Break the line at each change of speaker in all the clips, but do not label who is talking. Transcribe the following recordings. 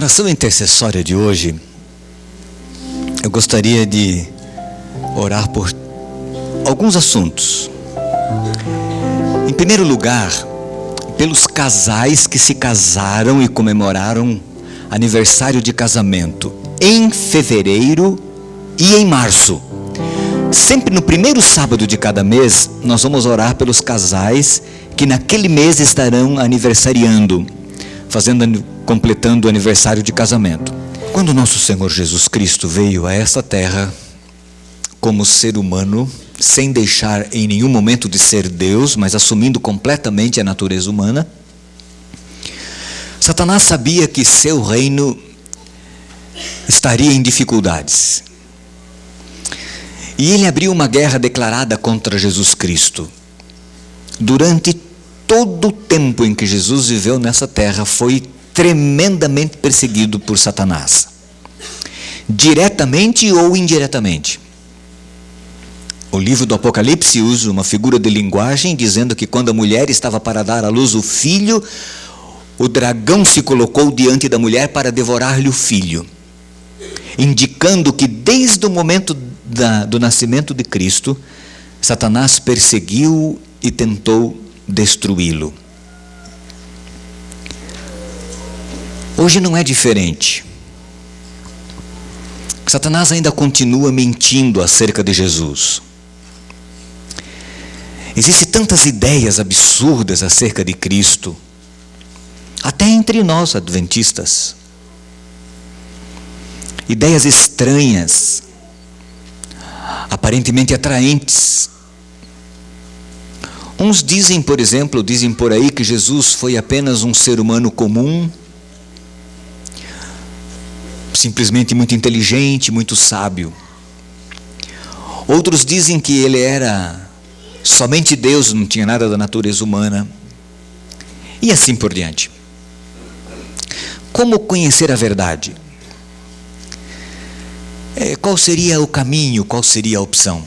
Na oração intercessória de hoje, eu gostaria de orar por alguns assuntos. Em primeiro lugar, pelos casais que se casaram e comemoraram aniversário de casamento em fevereiro e em março. Sempre no primeiro sábado de cada mês, nós vamos orar pelos casais que naquele mês estarão aniversariando, completando o aniversário de casamento. Quando nosso Senhor Jesus Cristo veio a esta terra como ser humano, sem deixar em nenhum momento de ser Deus, mas assumindo completamente a natureza humana, Satanás sabia que seu reino estaria em dificuldades. E ele abriu uma guerra declarada contra Jesus Cristo. Durante todo o tempo em que Jesus viveu nessa terra, foi tremendamente perseguido por Satanás, diretamente ou indiretamente. O livro do Apocalipse usa uma figura de linguagem dizendo que quando a mulher estava para dar à luz o filho, o dragão se colocou diante da mulher para devorar-lhe o filho, indicando que desde o momento do nascimento de Cristo, Satanás perseguiu e tentou destruí-lo. Hoje não é diferente. Satanás ainda continua mentindo acerca de Jesus. Existem tantas ideias absurdas acerca de Cristo, até entre nós adventistas. Ideias estranhas, aparentemente atraentes. Uns dizem, por exemplo, por aí que Jesus foi apenas um ser humano comum, simplesmente muito inteligente, muito sábio. Outros dizem que ele era somente Deus, não tinha nada da natureza humana. E assim por diante. Como conhecer a verdade? Qual seria o caminho, qual seria a opção?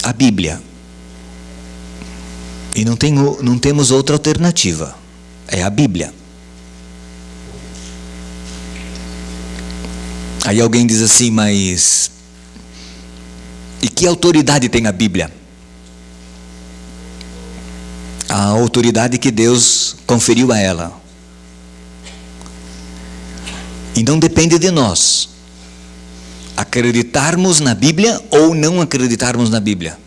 A Bíblia. E não temos outra alternativa. É a Bíblia. Aí alguém diz assim, mas e que autoridade tem a Bíblia? A autoridade que Deus conferiu a ela. E não depende de nós acreditarmos na Bíblia ou não acreditarmos na Bíblia.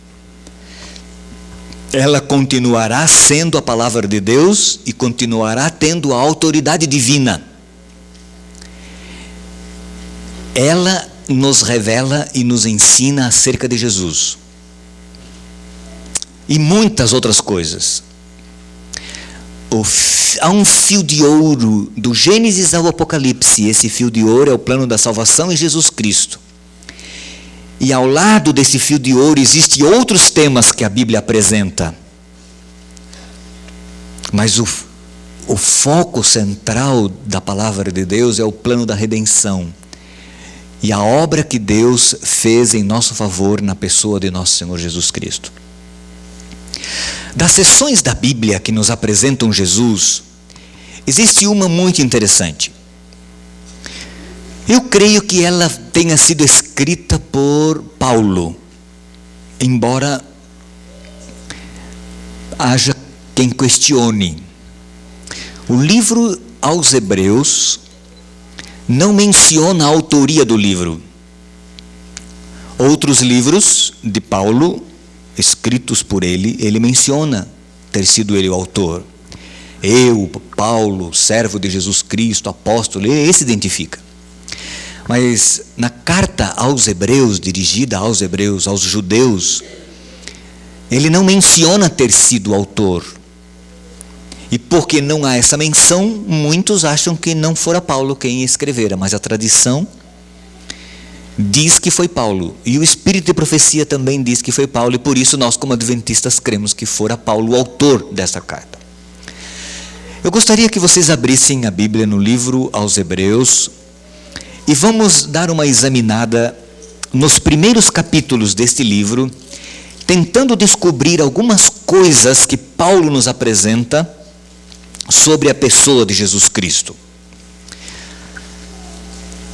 Ela continuará sendo a palavra de Deus e continuará tendo a autoridade divina. Ela nos revela e nos ensina acerca de Jesus. E muitas outras coisas. Há um fio de ouro do Gênesis ao Apocalipse. Esse fio de ouro é o plano da salvação em Jesus Cristo. E ao lado desse fio de ouro existem outros temas que a Bíblia apresenta. Mas o foco central da palavra de Deus é o plano da redenção. E a obra que Deus fez em nosso favor na pessoa de nosso Senhor Jesus Cristo. Das seções da Bíblia que nos apresentam Jesus, existe uma muito interessante. Eu creio que ela tenha sido escrita por Paulo, embora haja quem questione. O livro aos Hebreus não menciona a autoria do livro. Outros livros de Paulo, escritos por ele menciona ter sido ele o autor. Eu, Paulo, servo de Jesus Cristo, apóstolo, ele se identifica. Mas na carta aos Hebreus, dirigida aos Hebreus, aos judeus, ele não menciona ter sido o autor. E porque não há essa menção, muitos acham que não fora Paulo quem escrevera, mas a tradição diz que foi Paulo. E o Espírito de profecia também diz que foi Paulo, e por isso nós, como adventistas, cremos que fora Paulo o autor dessa carta. Eu gostaria que vocês abrissem a Bíblia no livro aos Hebreus, e vamos dar uma examinada nos primeiros capítulos deste livro, tentando descobrir algumas coisas que Paulo nos apresenta sobre a pessoa de Jesus Cristo.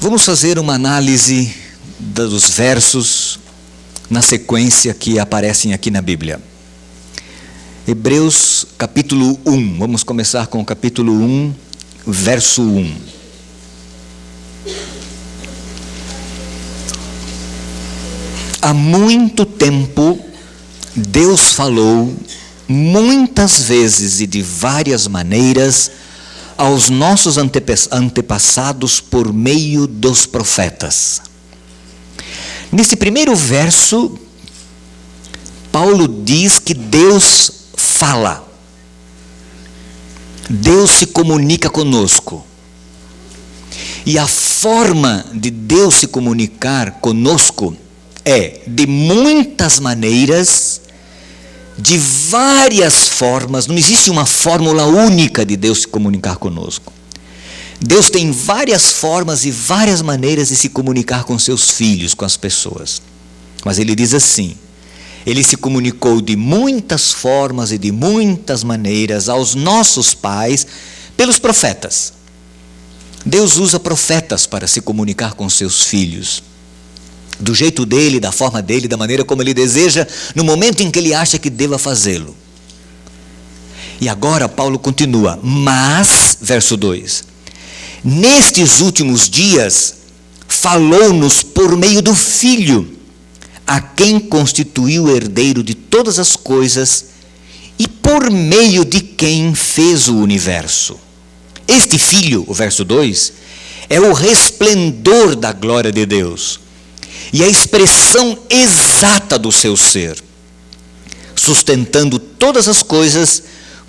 Vamos fazer uma análise dos versos na sequência que aparecem aqui na Bíblia. Hebreus capítulo 1, vamos começar com o capítulo 1, verso 1. Há muito tempo, Deus falou muitas vezes e de várias maneiras aos nossos antepassados por meio dos profetas. Nesse primeiro verso, Paulo diz que Deus fala. Deus se comunica conosco. E a forma de Deus se comunicar conosco é de muitas maneiras, de várias formas. Não existe uma fórmula única de Deus se comunicar conosco. Deus tem várias formas e várias maneiras de se comunicar com seus filhos, com as pessoas. Mas ele diz assim: ele se comunicou de muitas formas e de muitas maneiras aos nossos pais pelos profetas. Deus usa profetas para se comunicar com seus filhos, do jeito dele, da forma dele, da maneira como ele deseja, no momento em que ele acha que deva fazê-lo. E agora Paulo continua, mas, verso 2, nestes últimos dias, falou-nos por meio do Filho, a quem constituiu o herdeiro de todas as coisas e por meio de quem fez o universo. Este Filho, o verso 2, é o resplendor da glória de Deus e a expressão exata do seu ser, sustentando todas as coisas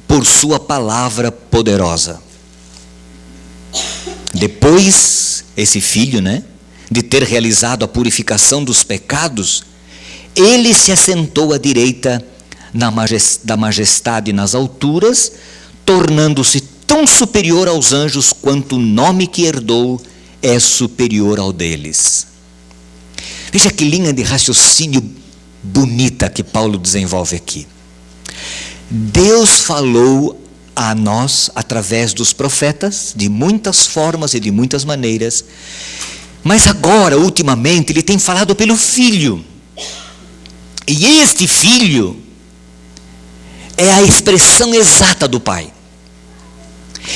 por sua palavra poderosa. Depois, esse Filho, de ter realizado a purificação dos pecados, ele se assentou à direita da majestade nas alturas, tornando-se tão superior aos anjos quanto o nome que herdou é superior ao deles. Veja que linha de raciocínio bonita que Paulo desenvolve aqui. Deus falou a nós através dos profetas, de muitas formas e de muitas maneiras, mas agora, ultimamente, ele tem falado pelo Filho. E este Filho é a expressão exata do Pai.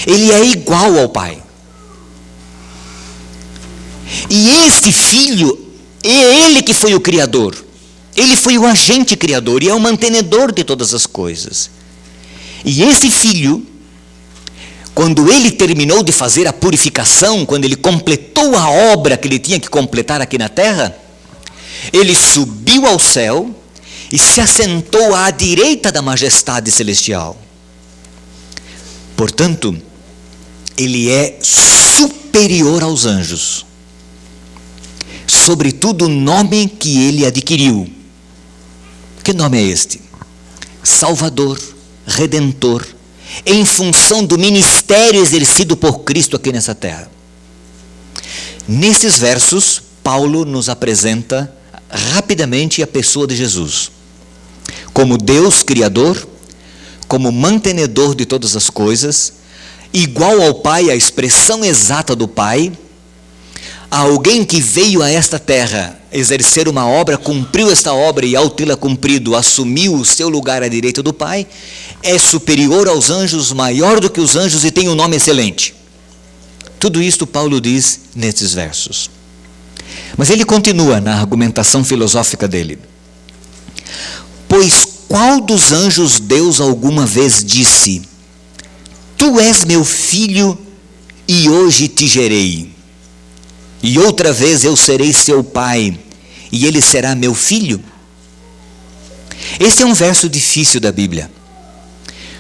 Ele é igual ao Pai. E este Filho, é Ele que foi o Criador. Ele foi o agente criador e é o mantenedor de todas as coisas. E esse Filho, quando ele terminou de fazer a purificação, quando ele completou a obra que ele tinha que completar aqui na terra, ele subiu ao céu e se assentou à direita da majestade celestial. Portanto, ele é superior aos anjos, sobretudo o nome que ele adquiriu. Que nome é este? Salvador, Redentor, em função do ministério exercido por Cristo aqui nessa terra. Nesses versos, Paulo nos apresenta rapidamente a pessoa de Jesus, como Deus Criador, como mantenedor de todas as coisas, igual ao Pai, a expressão exata do Pai, alguém que veio a esta terra exercer uma obra, cumpriu esta obra e ao tê-la cumprido, assumiu o seu lugar à direita do Pai, é superior aos anjos, maior do que os anjos e tem um nome excelente. Tudo isto Paulo diz nesses versos. Mas ele continua na argumentação filosófica dele. Pois qual dos anjos Deus alguma vez disse: Tu és meu filho e hoje te gerei. E outra vez eu serei seu pai e ele será meu filho? Este é um verso difícil da Bíblia,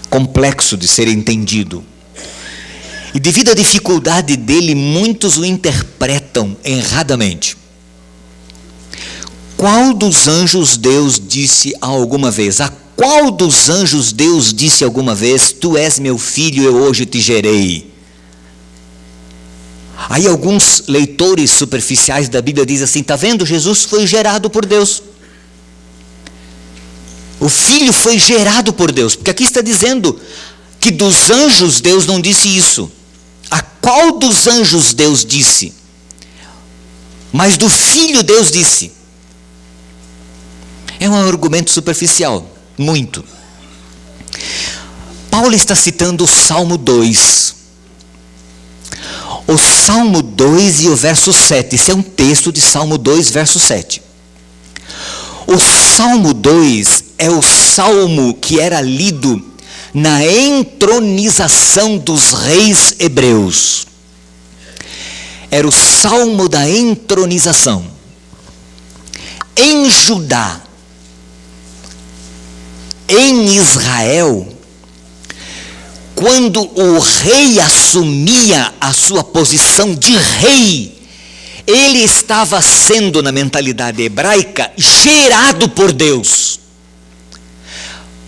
complexo de ser entendido. E devido à dificuldade dele, muitos o interpretam erradamente. Qual dos anjos Deus disse alguma vez? A qual dos anjos Deus disse alguma vez: Tu és meu filho, eu hoje te gerei? Aí alguns leitores superficiais da Bíblia dizem assim: está vendo? Jesus foi gerado por Deus. O Filho foi gerado por Deus. Porque aqui está dizendo que dos anjos Deus não disse isso. A qual dos anjos Deus disse? Mas do Filho Deus disse. É um argumento superficial, muito. Paulo está citando o Salmo 2. O Salmo 2 e o verso 7. Esse é um texto de Salmo 2, verso 7. O Salmo 2 é o salmo que era lido na entronização dos reis hebreus. Era o salmo da entronização. Em Judá, em Israel, quando o rei assumia a sua posição de rei, ele estava sendo, na mentalidade hebraica, gerado por Deus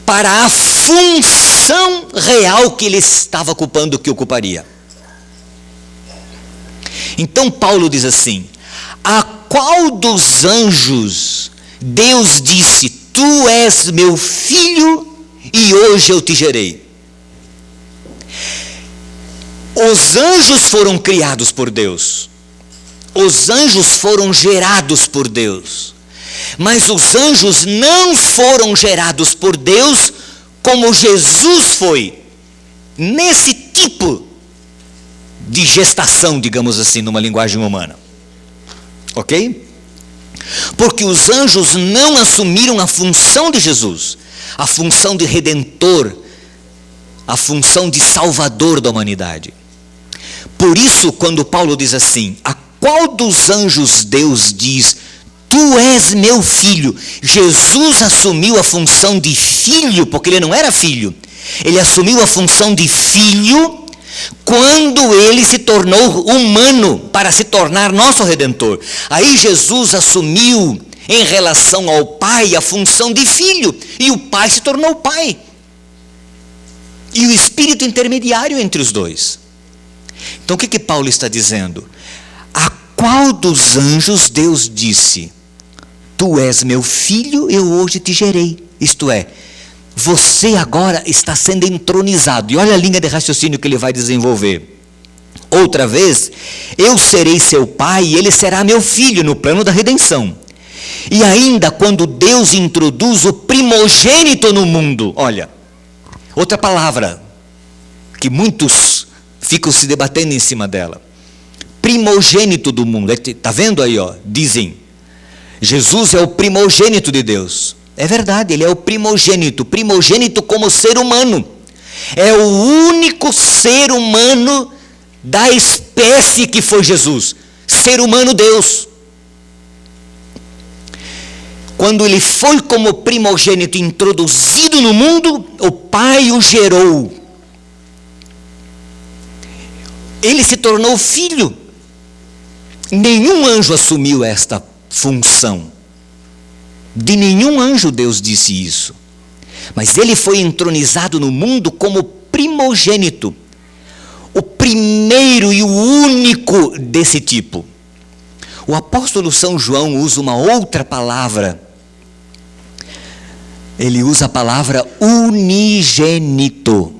para a função real que ele estava ocupando, que ocuparia. Então Paulo diz assim: a qual dos anjos Deus disse, tu és meu filho e hoje eu te gerei? Os anjos foram criados por Deus. Os anjos foram gerados por Deus. Mas os anjos não foram gerados por Deus como Jesus foi. Nesse tipo de gestação, digamos assim, numa linguagem humana. Ok? Porque os anjos não assumiram a função de Jesus. A função de redentor. A função de salvador da humanidade. Por isso, quando Paulo diz assim, a qual dos anjos Deus diz, tu és meu filho? Jesus assumiu a função de filho, porque ele não era filho. Ele assumiu a função de filho quando ele se tornou humano para se tornar nosso redentor. Aí Jesus assumiu em relação ao Pai a função de filho, e o Pai se tornou Pai. E o Espírito intermediário entre os dois. Então o que Paulo está dizendo? A qual dos anjos Deus disse, tu és meu filho, eu hoje te gerei. Isto é, você agora está sendo entronizado. E olha a linha de raciocínio que ele vai desenvolver. Outra vez, eu serei seu pai e ele será meu filho, no plano da redenção. E ainda quando Deus introduz o primogênito no mundo, olha, outra palavra que muitos ficam se debatendo em cima dela. Primogênito do mundo. Está vendo aí, ó? Dizem, Jesus é o primogênito de Deus. É verdade, ele é o primogênito. Primogênito como ser humano. É o único ser humano da espécie que foi Jesus. Ser humano Deus. Quando ele foi como primogênito introduzido no mundo, o Pai o gerou. Ele se tornou filho. Nenhum anjo assumiu esta função. De nenhum anjo Deus disse isso. Mas ele foi entronizado no mundo como primogênito. O primeiro e o único desse tipo. O apóstolo São João usa uma outra palavra. Ele usa a palavra unigênito.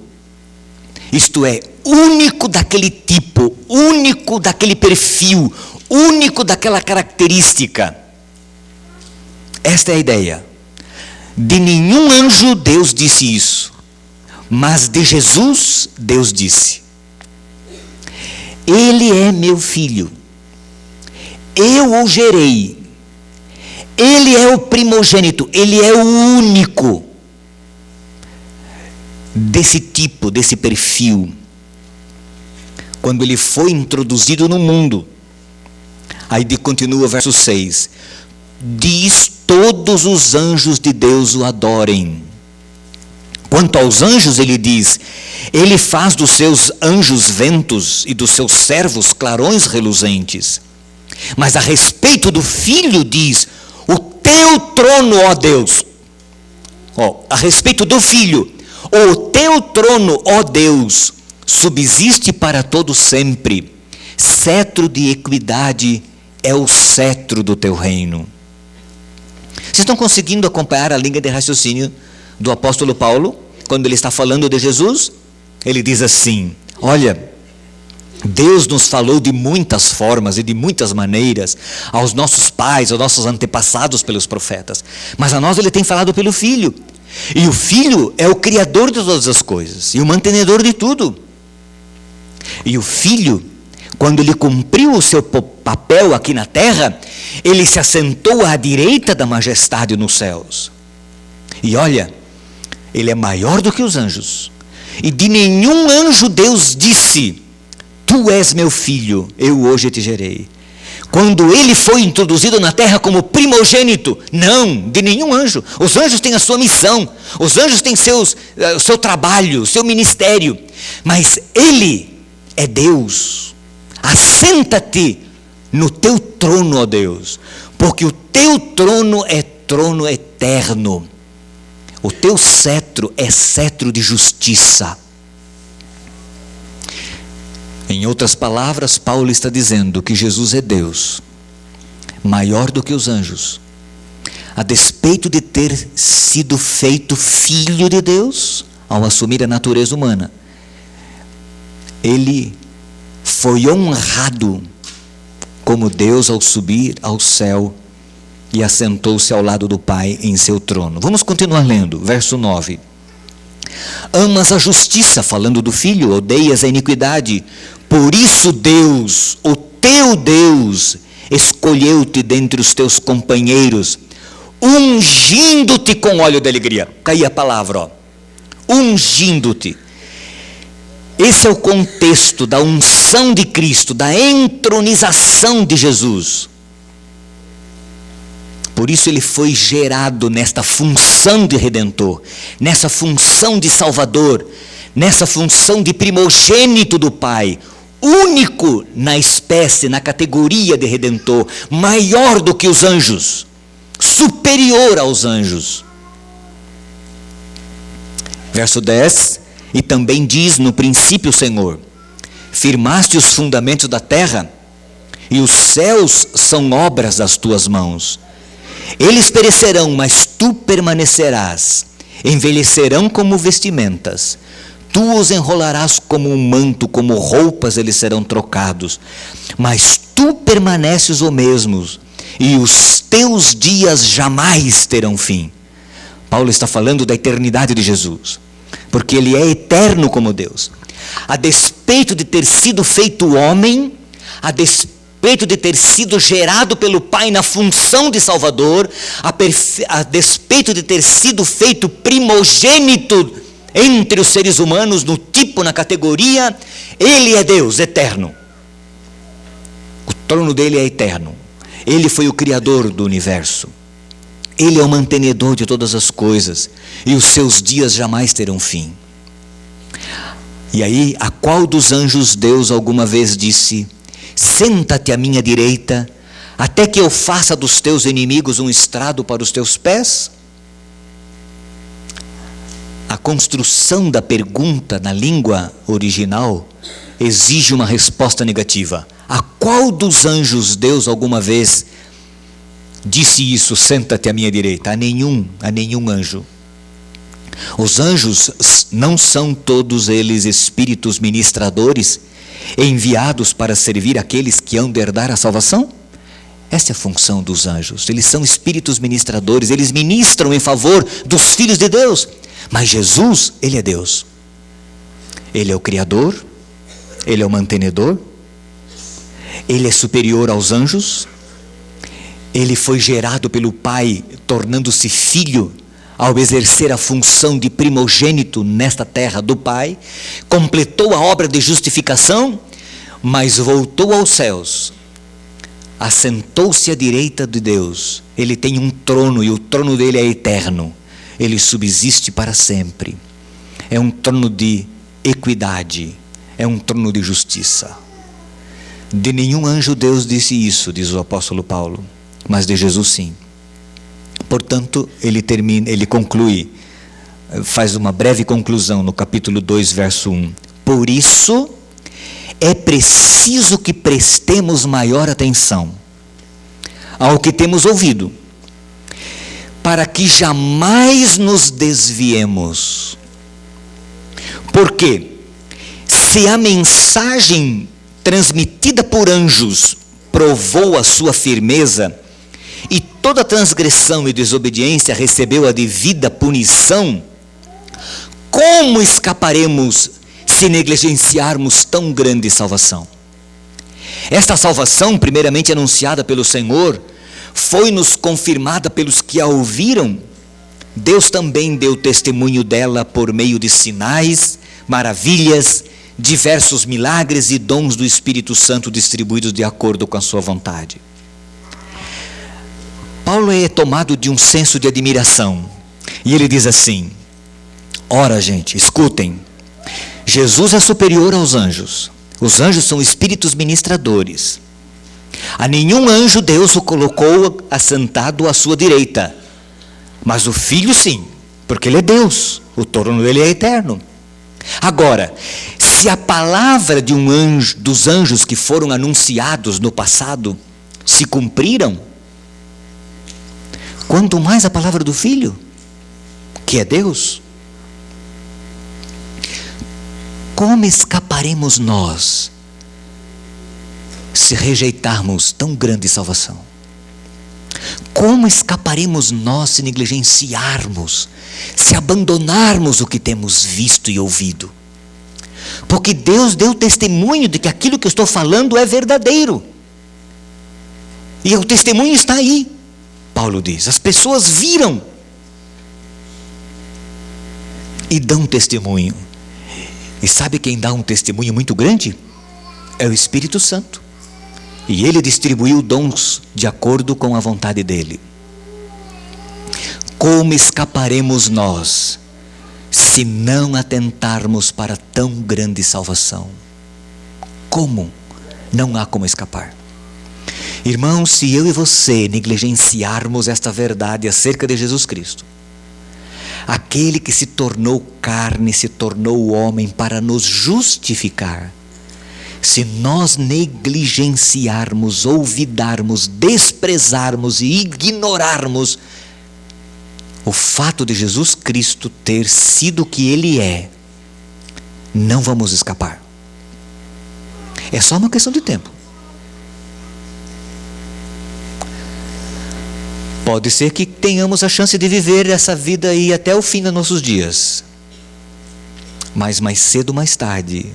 Isto é, único daquele tipo, único daquele perfil, único daquela característica. Esta é a ideia. De nenhum anjo Deus disse isso, mas de Jesus Deus disse: ele é meu filho, eu o gerei, ele é o primogênito, ele é o único desse tipo, desse perfil. Quando ele foi introduzido no mundo, aí continua o verso 6, diz, todos os anjos de Deus o adorem. Quanto aos anjos, ele diz, ele faz dos seus anjos ventos e dos seus servos clarões reluzentes. Mas a respeito do Filho diz, o teu trono, ó Deus, a respeito do Filho, o teu trono, ó Deus, subsiste para todo sempre, cetro de equidade é o cetro do teu reino. Vocês estão conseguindo acompanhar a linha de raciocínio do apóstolo Paulo, quando ele está falando de Jesus? Ele diz assim, olha, Deus nos falou de muitas formas e de muitas maneiras aos nossos pais, aos nossos antepassados pelos profetas. Mas a nós Ele tem falado pelo Filho. E o Filho é o Criador de todas as coisas e o mantenedor de tudo. E o Filho, quando Ele cumpriu o seu papel aqui na terra, Ele se assentou à direita da majestade nos céus. E olha, Ele é maior do que os anjos. E de nenhum anjo Deus disse: Tu és meu filho, eu hoje te gerei. Quando ele foi introduzido na terra como primogênito, não, de nenhum anjo. Os anjos têm a sua missão, os anjos têm o seu trabalho, o seu ministério. Mas ele é Deus. Assenta-te no teu trono, ó Deus, porque o teu trono é trono eterno. O teu cetro é cetro de justiça. Em outras palavras, Paulo está dizendo que Jesus é Deus, maior do que os anjos. A despeito de ter sido feito filho de Deus, ao assumir a natureza humana, ele foi honrado como Deus ao subir ao céu e assentou-se ao lado do Pai em seu trono. Vamos continuar lendo, verso 9. Amas a justiça, falando do Filho, odeias a iniquidade. Por isso Deus, o teu Deus, escolheu-te dentre os teus companheiros, ungindo-te com óleo de alegria. Cai a palavra, ó. Ungindo-te. Esse é o contexto da unção de Cristo, da entronização de Jesus. Por isso ele foi gerado nesta função de Redentor, nessa função de Salvador, nessa função de primogênito do Pai, único na espécie, na categoria de Redentor, maior do que os anjos, superior aos anjos. Verso 10, e também diz: no princípio, Senhor, firmaste os fundamentos da terra, e os céus são obras das tuas mãos. Eles perecerão, mas tu permanecerás. Envelhecerão como vestimentas. Tu os enrolarás como um manto, como roupas eles serão trocados. Mas tu permaneces o mesmo, e os teus dias jamais terão fim. Paulo está falando da eternidade de Jesus, porque ele é eterno como Deus. A despeito de ter sido feito homem, a despeito de ter sido gerado pelo Pai na função de Salvador, a despeito de ter sido feito primogênito entre os seres humanos, no tipo, na categoria, ele é Deus eterno. O trono dele é eterno. Ele foi o Criador do universo. Ele é o mantenedor de todas as coisas, e os seus dias jamais terão fim. E aí, a qual dos anjos Deus alguma vez disse: senta-te à minha direita, até que eu faça dos teus inimigos um estrado para os teus pés? A construção da pergunta na língua original exige uma resposta negativa. A qual dos anjos Deus alguma vez disse isso: senta-te à minha direita? A nenhum anjo. Os anjos não são todos eles espíritos ministradores, enviados para servir aqueles que hão de herdar a salvação? Essa é a função dos anjos. Eles são espíritos ministradores, eles ministram em favor dos filhos de Deus. Mas Jesus, ele é Deus. Ele é o Criador, ele é o mantenedor, ele é superior aos anjos, ele foi gerado pelo Pai, tornando-se filho, ao exercer a função de primogênito nesta terra do Pai, completou a obra de justificação, mas voltou aos céus, assentou-se à direita de Deus. Ele tem um trono, e o trono dele é eterno, ele subsiste para sempre. É um trono de equidade, é um trono de justiça. De nenhum anjo Deus disse isso, diz o apóstolo Paulo, mas de Jesus sim. Portanto, ele conclui, faz uma breve conclusão no capítulo 2, verso 1. Por isso, é preciso que prestemos maior atenção ao que temos ouvido, para que jamais nos desviemos. Porque se a mensagem transmitida por anjos, provou a sua firmeza, e toda transgressão e desobediência recebeu a devida punição, como escaparemos se negligenciarmos tão grande salvação? Esta salvação, primeiramente anunciada pelo Senhor, foi-nos confirmada pelos que a ouviram. Deus também deu testemunho dela por meio de sinais, maravilhas, diversos milagres e dons do Espírito Santo distribuídos de acordo com a sua vontade. Paulo é tomado de um senso de admiração, e ele diz assim: ora, gente, escutem, Jesus é superior aos anjos. Os anjos são espíritos ministradores. A nenhum anjo Deus o colocou assentado à sua direita, mas o Filho sim, porque ele é Deus, o trono dele é eterno. Agora, se a palavra de um anjo, dos anjos que foram anunciados no passado, se cumpriram, quanto mais a palavra do Filho, que é Deus. Como escaparemos nós se rejeitarmos tão grande salvação? Como escaparemos nós se negligenciarmos, se abandonarmos o que temos visto e ouvido? Porque Deus deu testemunho de que aquilo que eu estou falando é verdadeiro. E o testemunho está aí, Paulo diz. As pessoas viram e dão testemunho. E sabe quem dá um testemunho muito grande? É o Espírito Santo. E ele distribuiu dons de acordo com a vontade dele. Como escaparemos nós se não atentarmos para tão grande salvação? Como? Não há como escapar. Irmãos, se eu e você negligenciarmos esta verdade acerca de Jesus Cristo, aquele que se tornou carne, se tornou homem para nos justificar, se nós negligenciarmos, olvidarmos, desprezarmos e ignorarmos o fato de Jesus Cristo ter sido o que Ele é, não vamos escapar. É só uma questão de tempo. Pode ser que tenhamos a chance de viver essa vida aí até o fim dos nossos dias. Mas mais cedo ou mais tarde,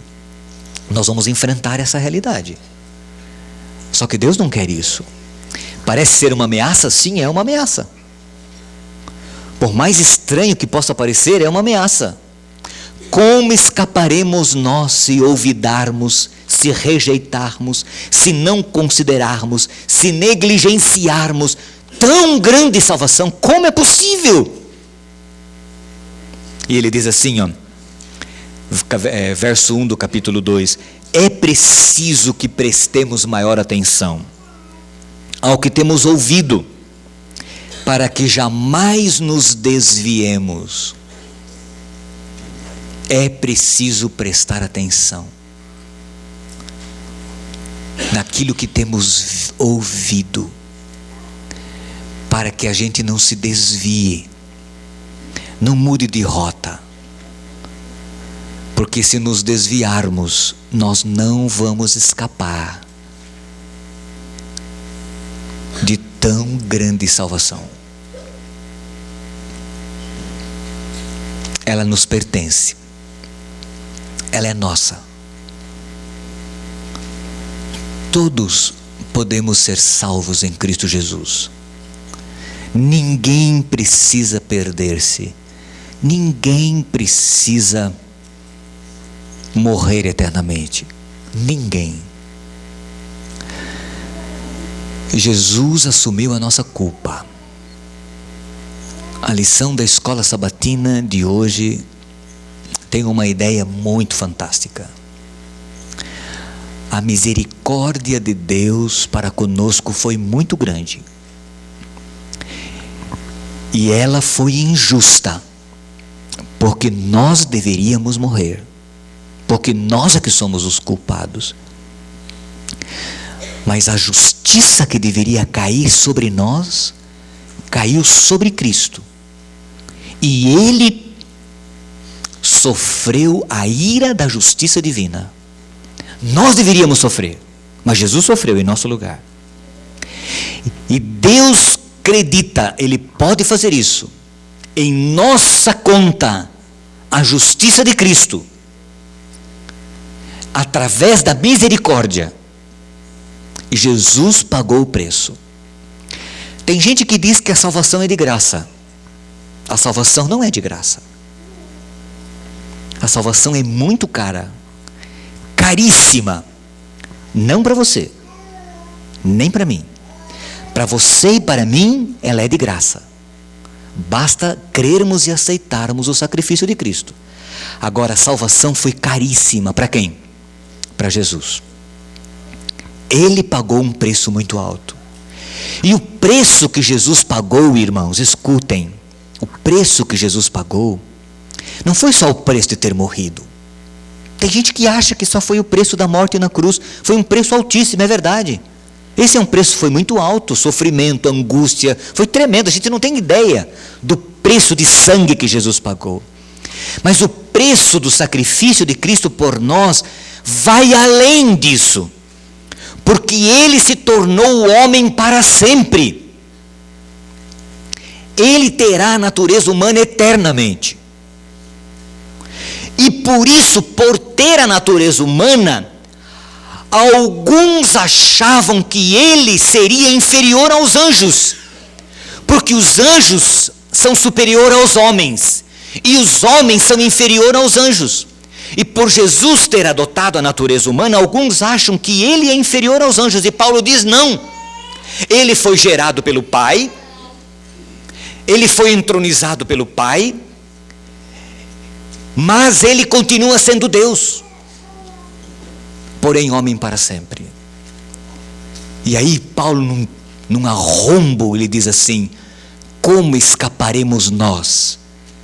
nós vamos enfrentar essa realidade. Só que Deus não quer isso. Parece ser uma ameaça? Sim, é uma ameaça. Por mais estranho que possa parecer, é uma ameaça. Como escaparemos nós se olvidarmos, se rejeitarmos, se não considerarmos, se negligenciarmos tão grande salvação? Como é possível? E ele diz assim, verso 1 do capítulo 2: é preciso que prestemos maior atenção ao que temos ouvido, para que jamais nos desviemos. É preciso prestar atenção naquilo que temos ouvido, para que a gente não se desvie, não mude de rota. Porque se nos desviarmos, nós não vamos escapar de tão grande salvação. Ela nos pertence, ela é nossa. Todos podemos ser salvos em Cristo Jesus. Ninguém precisa perder-se. Ninguém precisa morrer eternamente. Ninguém. Jesus assumiu a nossa culpa. A lição da escola sabatina de hoje tem uma ideia muito fantástica. A misericórdia de Deus para conosco foi muito grande. E ela foi injusta, porque nós deveríamos morrer, porque nós é que somos os culpados. Mas a justiça que deveria cair sobre nós, caiu sobre Cristo. E Ele sofreu a ira da justiça divina. Nós deveríamos sofrer, mas Jesus sofreu em nosso lugar. E Deus acredita, Ele pode fazer isso, em nossa conta, a justiça de Cristo, através da misericórdia. E Jesus pagou o preço. Tem gente que diz que a salvação é de graça. A salvação não é de graça. A salvação é muito cara, caríssima. Não para você, nem para mim. Para você e para mim, ela é de graça. Basta crermos e aceitarmos o sacrifício de Cristo. Agora, a salvação foi caríssima. Para quem? Para Jesus. Ele pagou um preço muito alto. E o preço que Jesus pagou, irmãos, escutem. O preço que Jesus pagou não foi só o preço de ter morrido. Tem gente que acha que só foi o preço da morte na cruz. Foi um preço altíssimo, é verdade. Esse é um preço que foi muito alto, sofrimento, angústia, foi tremendo. A gente não tem ideia do preço de sangue que Jesus pagou. Mas o preço do sacrifício de Cristo por nós vai além disso. Porque Ele se tornou o homem para sempre. Ele terá a natureza humana eternamente. E por isso, por ter a natureza humana, alguns achavam que ele seria inferior aos anjos, porque os anjos são superiores aos homens, e os homens são inferiores aos anjos. E por Jesus ter adotado a natureza humana, alguns acham que ele é inferior aos anjos, e Paulo diz não. Ele foi gerado pelo Pai, ele foi entronizado pelo Pai, mas ele continua sendo Deus, porém homem para sempre. E aí Paulo, num arrombo, ele diz assim: como escaparemos nós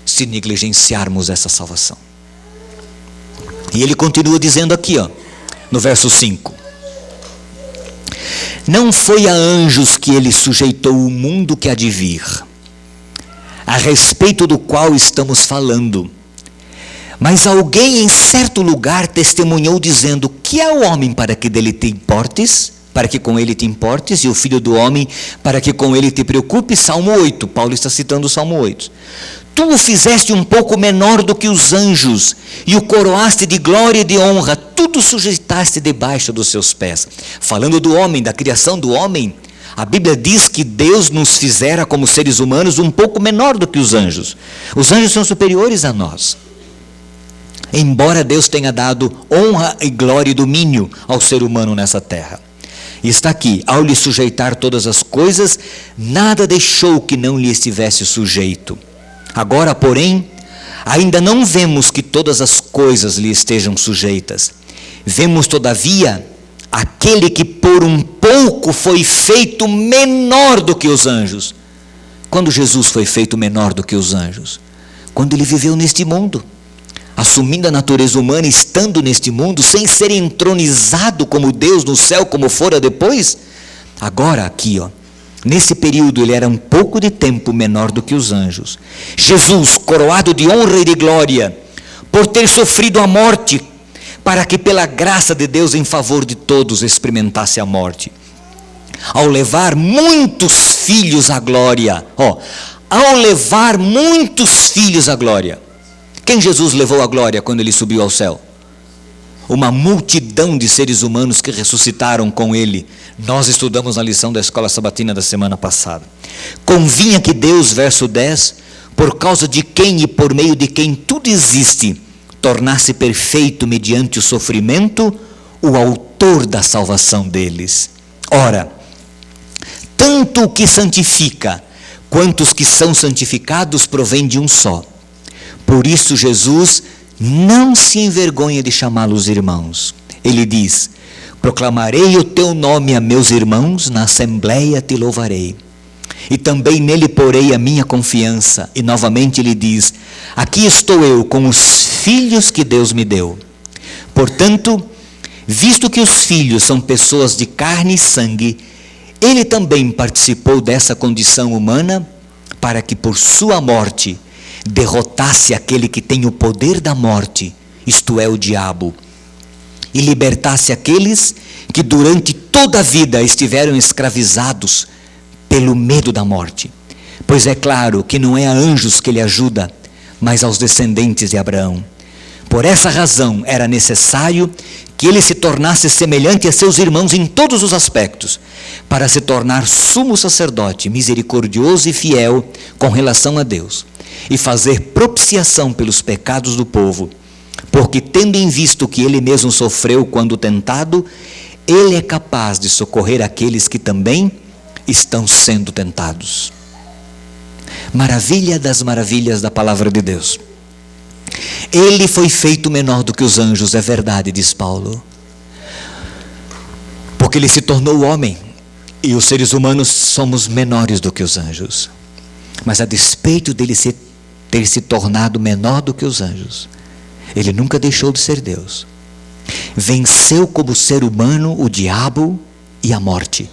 se negligenciarmos essa salvação? E ele continua dizendo aqui, no verso 5: não foi a anjos que ele sujeitou o mundo que há de vir, a respeito do qual estamos falando. Mas alguém em certo lugar testemunhou dizendo: que é o homem para que dele te importes, para que com ele te importes, e o filho do homem para que com ele te preocupes. Salmo 8, Paulo está citando o Salmo 8. Tu o fizeste um pouco menor do que os anjos, e o coroaste de glória e de honra, tudo sujeitaste debaixo dos seus pés. Falando do homem, da criação do homem, a Bíblia diz que Deus nos fizera como seres humanos um pouco menor do que os anjos. Os anjos são superiores a nós. Embora Deus tenha dado honra e glória e domínio ao ser humano nessa terra. E está aqui: ao lhe sujeitar todas as coisas, nada deixou que não lhe estivesse sujeito. Agora, porém, ainda não vemos que todas as coisas lhe estejam sujeitas. Vemos, todavia, aquele que por um pouco foi feito menor do que os anjos. Quando Jesus foi feito menor do que os anjos? Quando ele viveu neste mundo, assumindo a natureza humana, estando neste mundo, sem ser entronizado como Deus no céu, como fora depois. Agora aqui, nesse período, ele era um pouco de tempo menor do que os anjos. Jesus, coroado de honra e de glória, por ter sofrido a morte, para que pela graça de Deus em favor de todos experimentasse a morte. Ao levar muitos filhos à glória, ao levar muitos filhos à glória. Quem Jesus levou à glória quando ele subiu ao céu? Uma multidão de seres humanos que ressuscitaram com ele. Nós estudamos na lição da escola sabatina da semana passada. Convinha que Deus, verso 10, por causa de quem e por meio de quem tudo existe, tornasse perfeito mediante o sofrimento o autor da salvação deles. Ora, tanto o que santifica quanto os que são santificados provém de um só. Por isso Jesus não se envergonha de chamá-los irmãos. Ele diz: proclamarei o teu nome a meus irmãos, na assembleia te louvarei. E também nele porei a minha confiança. E novamente ele diz: aqui estou eu com os filhos que Deus me deu. Portanto, visto que os filhos são pessoas de carne e sangue, ele também participou dessa condição humana, para que por sua morte derrotasse aquele que tem o poder da morte, isto é, o diabo, e libertasse aqueles que durante toda a vida estiveram escravizados pelo medo da morte. Pois é claro que não é a anjos que ele ajuda, mas aos descendentes de Abraão. Por essa razão era necessário que ele se tornasse semelhante a seus irmãos em todos os aspectos, para se tornar sumo sacerdote, misericordioso e fiel com relação a Deus, e fazer propiciação pelos pecados do povo, porque tendo em vista o que ele mesmo sofreu quando tentado, ele é capaz de socorrer aqueles que também estão sendo tentados. Maravilha das maravilhas da palavra de Deus. Ele foi feito menor do que os anjos, é verdade, diz Paulo, porque ele se tornou homem, e os seres humanos somos menores do que os anjos. Mas a despeito dele ter se tornado menor do que os anjos, ele nunca deixou de ser Deus. Venceu como ser humano o diabo e a morte,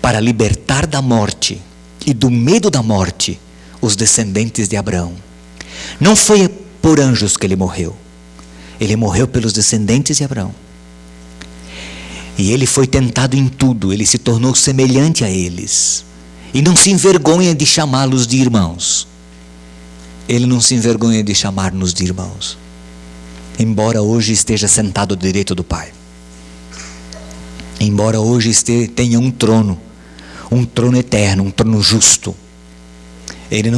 para libertar da morte e do medo da morte os descendentes de Abraão. Não foi por anjos que ele morreu pelos descendentes de Abraão. E ele foi tentado em tudo, ele se tornou semelhante a eles, e não se envergonha de chamá-los de irmãos. Ele não se envergonha de chamar-nos de irmãos, embora hoje esteja sentado à direita do Pai, embora hoje tenha um trono eterno, um trono justo. Ele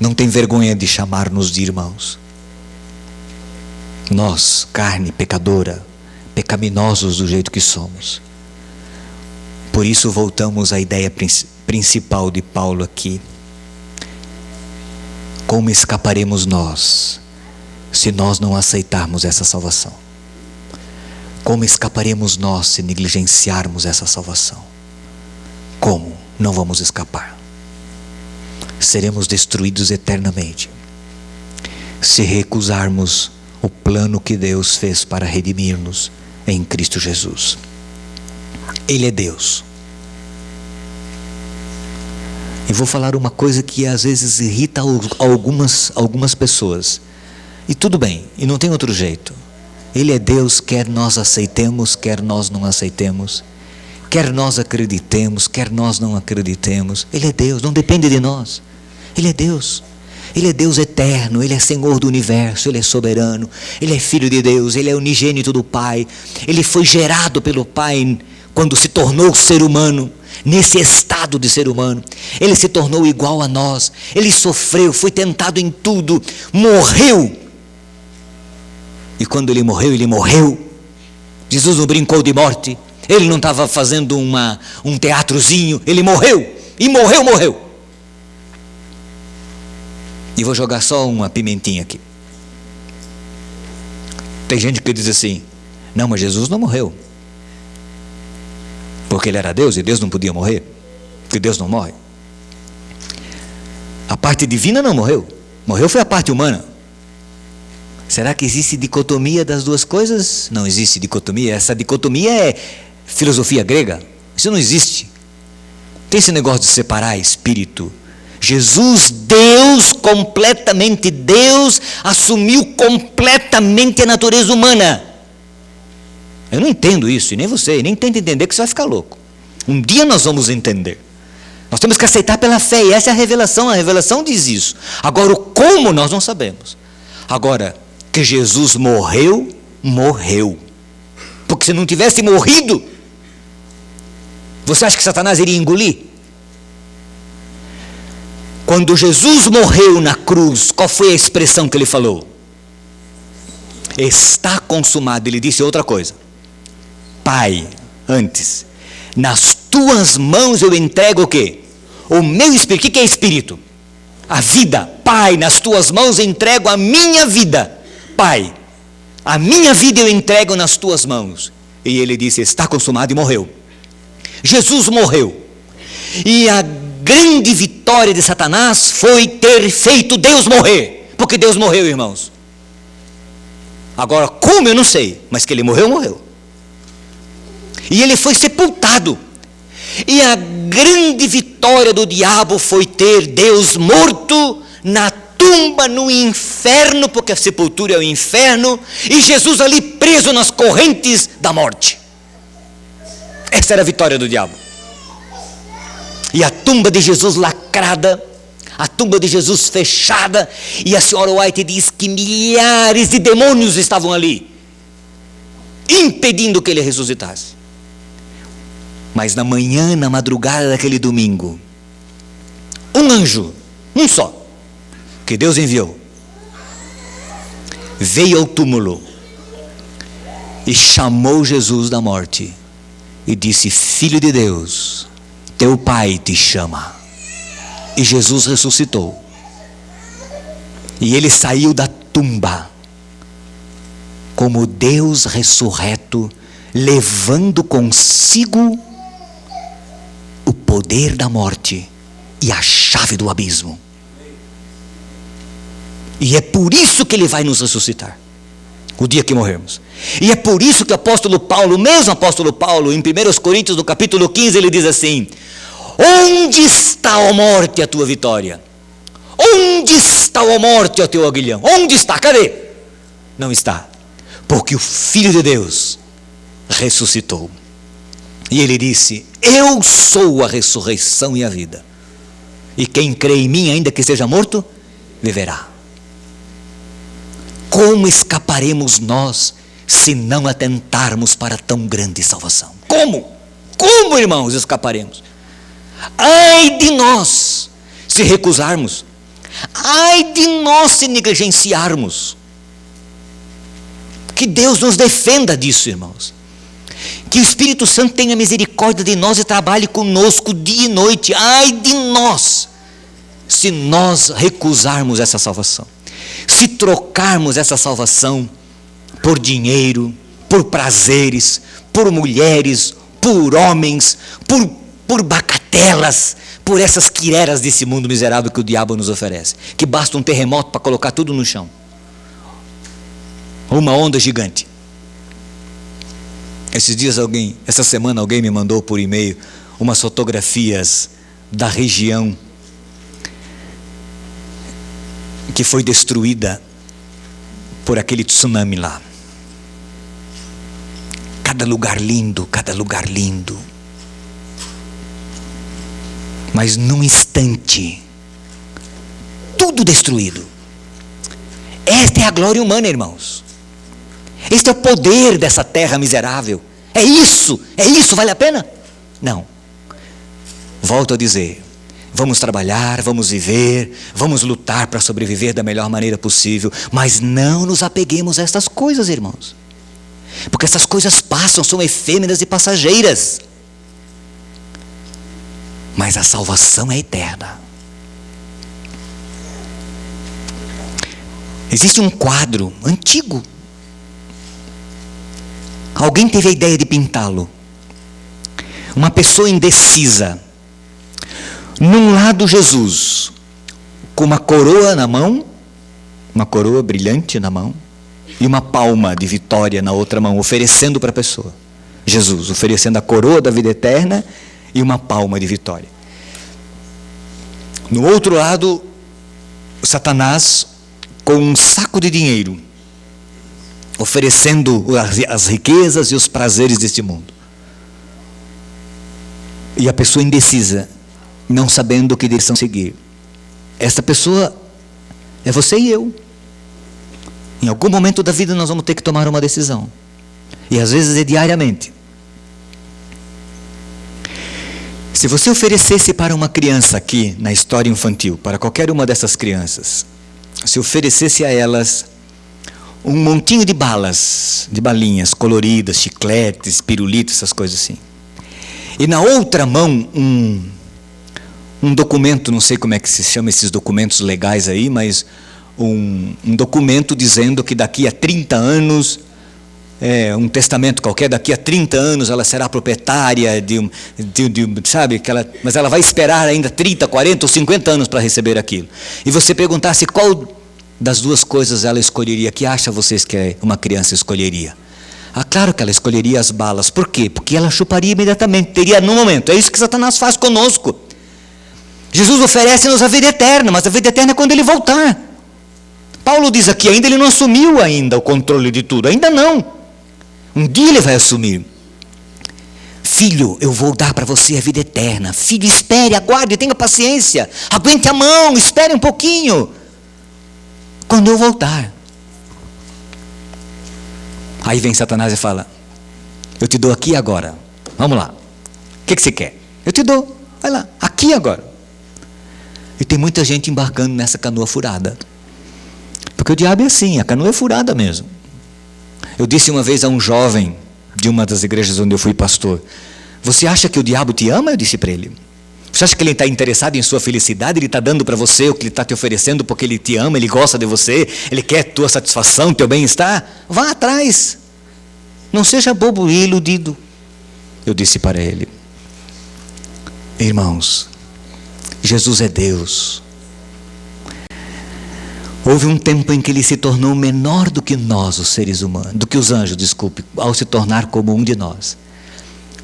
não tem vergonha de chamar-nos de irmãos. Nós, carne pecadora, pecaminosos do jeito que somos. Por isso voltamos à ideia principal de Paulo aqui. Como escaparemos nós, se nós não aceitarmos essa salvação? Como escaparemos nós se negligenciarmos essa salvação? Como? Não vamos escapar. Seremos destruídos eternamente se recusarmos o plano que Deus fez para redimir-nos em Cristo Jesus. Ele é Deus. E vou falar uma coisa que às vezes irrita algumas pessoas. E tudo bem, e não tem outro jeito. Ele é Deus, quer nós aceitemos, quer nós não aceitemos. Quer nós acreditemos, quer nós não acreditemos. Ele é Deus, não depende de nós. Ele é Deus. Ele é Deus eterno, Ele é Senhor do universo, Ele é soberano, Ele é Filho de Deus, Ele é unigênito do Pai. Ele foi gerado pelo Pai quando se tornou ser humano, nesse estado de ser humano. Ele se tornou igual a nós, Ele sofreu, foi tentado em tudo, morreu. E quando Ele morreu. Jesus não brincou de morte, Ele não estava fazendo um teatrozinho, Ele morreu, e morreu. E vou jogar só uma pimentinha aqui. Tem gente que diz assim: não, mas Jesus não morreu, porque Ele era Deus e Deus não podia morrer, porque Deus não morre. A parte divina não morreu, morreu foi a parte humana. Será que existe dicotomia das duas coisas? Não existe dicotomia. Essa dicotomia é filosofia grega, isso não existe. Tem esse negócio de separar espírito. Jesus, Deus, completamente Deus, assumiu completamente a natureza humana. Eu não entendo isso, e nem você, nem tenta entender, que você vai ficar louco. Um dia nós vamos entender. Nós temos que aceitar pela fé, e essa é a revelação diz isso. Agora, o como nós não sabemos. Agora, que Jesus morreu. Porque se não tivesse morrido, você acha que Satanás iria engolir? Quando Jesus morreu na cruz, qual foi a expressão que ele falou? Está consumado. Ele disse outra coisa: Pai, antes, nas tuas mãos eu entrego o quê? O meu espírito. O que é espírito? A vida. Pai, nas tuas mãos eu entrego a minha vida. Pai, a minha vida eu entrego nas tuas mãos. E ele disse: está consumado, e morreu. Jesus morreu. E a grande vitória de Satanás foi ter feito Deus morrer. Porque Deus morreu, irmãos. Agora, como eu não sei, mas que ele morreu. E ele foi sepultado. E a grande vitória do diabo foi ter Deus morto na tua tumba no inferno, porque a sepultura é o inferno, e Jesus ali preso nas correntes da morte. Essa era a vitória do diabo. E a tumba de Jesus lacrada, a tumba de Jesus fechada, e a senhora White diz que milhares de demônios estavam ali, impedindo que ele ressuscitasse. Mas na manhã, na madrugada daquele domingo, um anjo, um só, que Deus enviou, veio ao túmulo e chamou Jesus da morte e disse: Filho de Deus, teu Pai te chama. E Jesus ressuscitou, e ele saiu da tumba como Deus ressurreto, levando consigo o poder da morte e a chave do abismo. E é por isso que ele vai nos ressuscitar o dia que morrermos. E é por isso que o apóstolo Paulo, o mesmo apóstolo Paulo, em 1 Coríntios, no capítulo 15, ele diz assim: onde está, ó morte, a tua vitória? Onde está, ó morte, o teu aguilhão? Onde está? Cadê? Não está, porque o Filho de Deus ressuscitou. E ele disse: eu sou a ressurreição e a vida, e quem crê em mim, ainda que seja morto, viverá. Como escaparemos nós se não atentarmos para tão grande salvação? Como? Como, irmãos, escaparemos? Ai de nós se recusarmos, ai de nós se negligenciarmos. Que Deus nos defenda disso, irmãos. Que o Espírito Santo tenha misericórdia de nós e trabalhe conosco dia e noite. Ai de nós se nós recusarmos essa salvação, se trocarmos essa salvação por dinheiro, por prazeres, por mulheres, por homens, por bacatelas, por essas quireras desse mundo miserável que o diabo nos oferece, que basta um terremoto para colocar tudo no chão, uma onda gigante. Essa semana alguém me mandou por e-mail umas fotografias da região que foi destruída por aquele tsunami lá. Cada lugar lindo, cada lugar lindo. Mas num instante, tudo destruído. Esta é a glória humana, irmãos. Este é o poder dessa terra miserável. É isso, vale a pena? Não. Volto a dizer, vamos trabalhar, vamos viver, vamos lutar para sobreviver da melhor maneira possível, mas não nos apeguemos a estas coisas, irmãos. Porque essas coisas passam, são efêmeras e passageiras. Mas a salvação é eterna. Existe um quadro antigo. Alguém teve a ideia de pintá-lo. Uma pessoa indecisa. Num lado Jesus, com uma coroa na mão, uma coroa brilhante na mão, e uma palma de vitória na outra mão, oferecendo para a pessoa. Jesus oferecendo a coroa da vida eterna e uma palma de vitória. No outro lado, Satanás com um saco de dinheiro, oferecendo as riquezas e os prazeres deste mundo. E a pessoa indecisa, não sabendo que direção seguir. Essa pessoa é você e eu. Em algum momento da vida nós vamos ter que tomar uma decisão. E às vezes é diariamente. Se você oferecesse para uma criança aqui na história infantil, para qualquer uma dessas crianças, se oferecesse a elas um montinho de balas, de balinhas coloridas, chicletes, pirulitos, essas coisas assim. E na outra mão um documento, não sei como é que se chama esses documentos legais aí, mas um documento dizendo que daqui a 30 anos, um testamento qualquer, daqui a 30 anos ela será proprietária sabe, mas ela vai esperar ainda 30, 40 ou 50 anos para receber aquilo. E você perguntasse qual das duas coisas ela escolheria, que acha vocês que uma criança escolheria? Claro que ela escolheria as balas. Por quê? Porque ela chuparia imediatamente, teria no momento. É isso que Satanás faz conosco. Jesus oferece-nos a vida eterna, mas a vida eterna é quando ele voltar. Paulo diz aqui, ainda ele não assumiu ainda o controle de tudo, ainda não. Um dia ele vai assumir. Filho, eu vou dar para você a vida eterna. Filho, espere, aguarde, tenha paciência. Aguente a mão, espere um pouquinho. Quando eu voltar. Aí vem Satanás e fala, eu te dou aqui agora. Vamos lá. O que você quer? Eu te dou. Vai lá, aqui agora. E tem muita gente embarcando nessa canoa furada. Porque o diabo é assim, a canoa é furada mesmo. Eu disse uma vez a um jovem de uma das igrejas onde eu fui pastor, você acha que o diabo te ama? Eu disse para ele. Você acha que ele está interessado em sua felicidade? Ele está dando para você o que ele está te oferecendo porque ele te ama, ele gosta de você, ele quer tua satisfação, teu bem-estar? Vá atrás. Não seja bobo e iludido. Eu disse para ele, irmãos, Jesus é Deus. Houve um tempo em que ele se tornou menor do que nós, os seres humanos, do que os anjos, desculpe, ao se tornar como um de nós.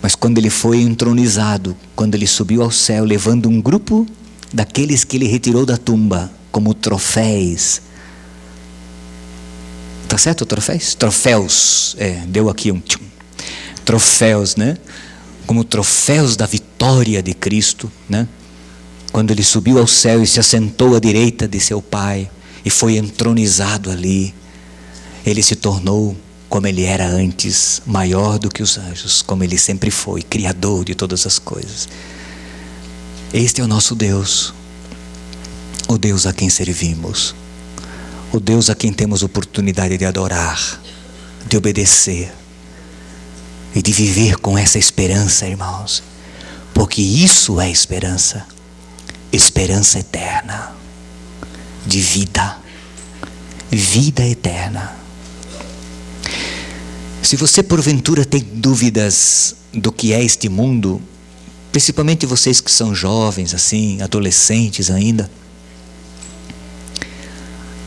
Mas quando ele foi entronizado, quando ele subiu ao céu, levando um grupo daqueles que ele retirou da tumba, como troféus. Tá certo, troféus? Troféus, deu aqui um tchum. Troféus, né? Como troféus da vitória de Cristo, né? Quando ele subiu ao céu e se assentou à direita de seu Pai, e foi entronizado ali, ele se tornou como ele era antes, maior do que os anjos, como ele sempre foi, criador de todas as coisas. Este é o nosso Deus, o Deus a quem servimos, o Deus a quem temos oportunidade de adorar, de obedecer e de viver com essa esperança, irmãos, porque isso é esperança, esperança eterna, de vida, vida eterna. Se você porventura tem dúvidas do que é este mundo, principalmente vocês que são jovens assim, adolescentes ainda,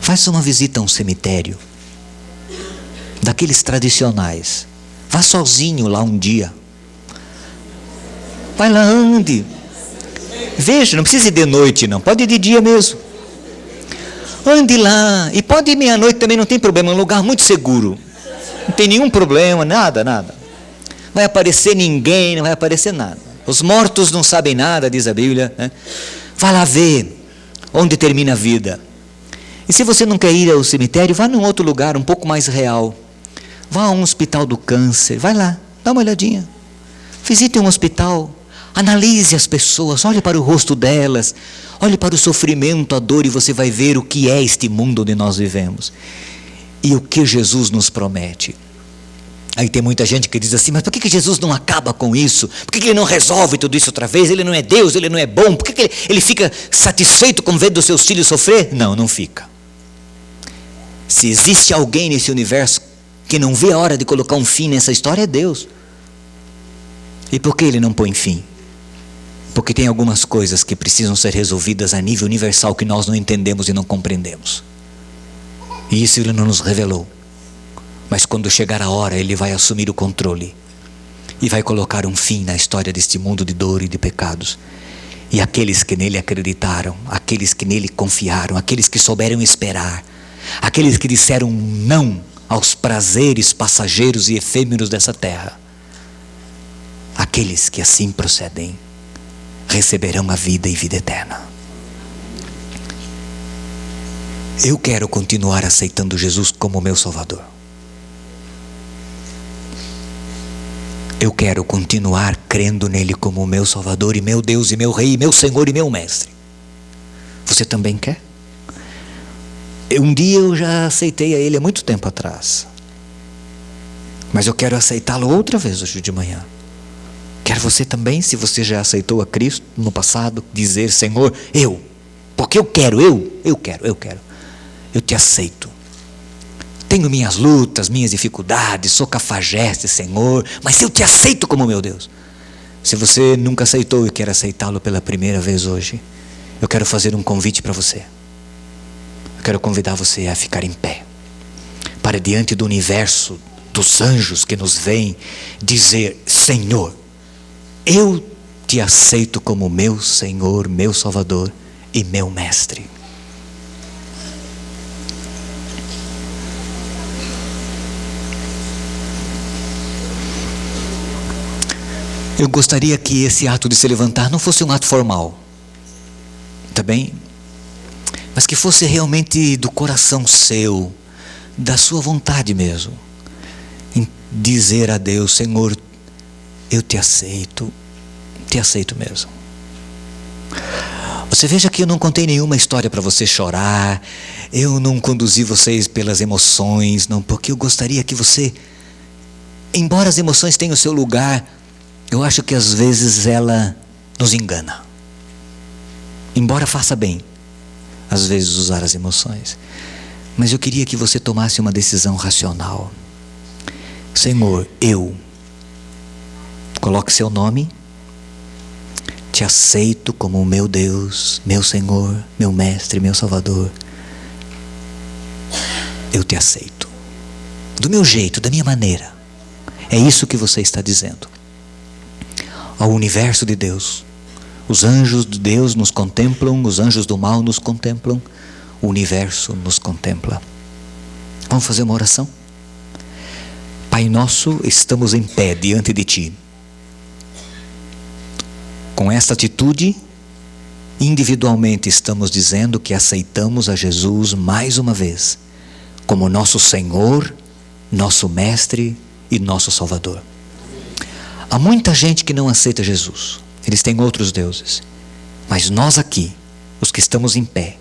faça uma visita a um cemitério, daqueles tradicionais. Vá sozinho lá um dia. Vai lá, ande. Veja, não precisa ir de noite não, pode ir de dia mesmo. Ande lá, e pode ir meia-noite também, não tem problema, é um lugar muito seguro. Não tem nenhum problema, nada. Vai aparecer ninguém, não vai aparecer nada. Os mortos não sabem nada, diz a Bíblia, né? Vá lá ver onde termina a vida. E se você não quer ir ao cemitério, vá num outro lugar, um pouco mais real. Vá a um hospital do câncer, vai lá, dá uma olhadinha. Visite um hospital, analise as pessoas, olhe para o rosto delas, olhe para o sofrimento, a dor, e você vai ver o que é este mundo onde nós vivemos. E o que Jesus nos promete. Aí tem muita gente que diz assim, mas por que Jesus não acaba com isso? Por que Ele não resolve tudo isso outra vez? Ele não é Deus, Ele não é bom. Por que Ele fica satisfeito com ver dos seus filhos sofrer? Não, não fica. Se existe alguém nesse universo que não vê a hora de colocar um fim nessa história, é Deus. E por que Ele não põe fim? Porque tem algumas coisas que precisam ser resolvidas a nível universal que nós não entendemos e não compreendemos. E isso Ele não nos revelou. Mas quando chegar a hora, Ele vai assumir o controle e vai colocar um fim na história deste mundo de dor e de pecados. E aqueles que nele acreditaram, aqueles que nele confiaram, aqueles que souberam esperar, aqueles que disseram não aos prazeres passageiros e efêmeros dessa terra, aqueles que assim procedem, receberão a vida e vida eterna. Eu quero continuar aceitando Jesus como meu Salvador. Eu quero continuar crendo nele como meu Salvador e meu Deus e meu Rei, e meu Senhor e meu Mestre. Você também quer? Um dia eu já aceitei a Ele há muito tempo atrás. Mas eu quero aceitá-lo outra vez hoje de manhã. Quer você também, se você já aceitou a Cristo no passado, dizer, Senhor, porque eu quero. Eu te aceito. Tenho minhas lutas, minhas dificuldades, sou cafajeste, Senhor, mas eu te aceito como meu Deus. Se você nunca aceitou e quer aceitá-lo pela primeira vez hoje, eu quero fazer um convite para você. Eu quero convidar você a ficar em pé, para diante do universo, dos anjos que nos vêm, dizer, Senhor, eu te aceito como meu Senhor, meu Salvador e meu Mestre. Eu gostaria que esse ato de se levantar não fosse um ato formal, tá bem? Mas que fosse realmente do coração seu, da sua vontade mesmo, em dizer a Deus: Senhor, eu te aceito mesmo. Você veja que eu não contei nenhuma história para você chorar, eu não conduzi vocês pelas emoções, não, porque eu gostaria que você, embora as emoções tenham o seu lugar, eu acho que às vezes ela nos engana. Embora faça bem, às vezes, usar as emoções. Mas eu queria que você tomasse uma decisão racional. Senhor, eu, coloque seu nome, te aceito como o meu Deus, meu Senhor, meu Mestre, meu Salvador. Eu te aceito, do meu jeito, da minha maneira. É isso que você está dizendo ao universo de Deus. Os anjos de Deus nos contemplam, os anjos do mal nos contemplam, o universo nos contempla. Vamos fazer uma oração? Pai nosso, estamos em pé diante de Ti. Com esta atitude, individualmente estamos dizendo que aceitamos a Jesus mais uma vez, como nosso Senhor, nosso Mestre e nosso Salvador. Há muita gente que não aceita Jesus. Eles têm outros deuses. Mas nós aqui, os que estamos em pé,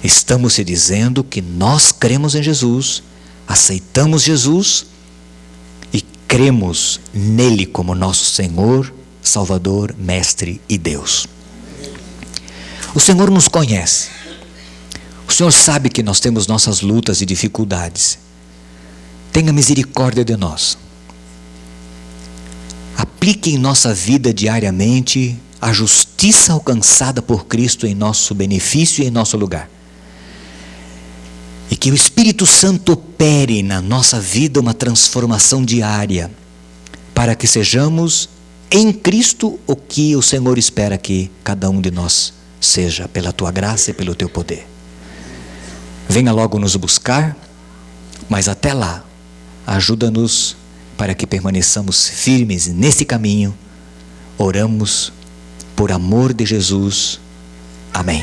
estamos se dizendo que nós cremos em Jesus, aceitamos Jesus e cremos nele como nosso Senhor, Salvador, Mestre e Deus. O Senhor nos conhece. O Senhor sabe que nós temos nossas lutas e dificuldades. Tenha misericórdia de nós. Aplique em nossa vida diariamente a justiça alcançada por Cristo em nosso benefício e em nosso lugar. E que o Espírito Santo opere na nossa vida uma transformação diária, para que sejamos em Cristo o que o Senhor espera que cada um de nós seja, pela Tua graça e pelo Teu poder. Venha logo nos buscar, mas até lá, ajuda-nos para que permaneçamos firmes nesse caminho. Oramos por amor de Jesus. Amém.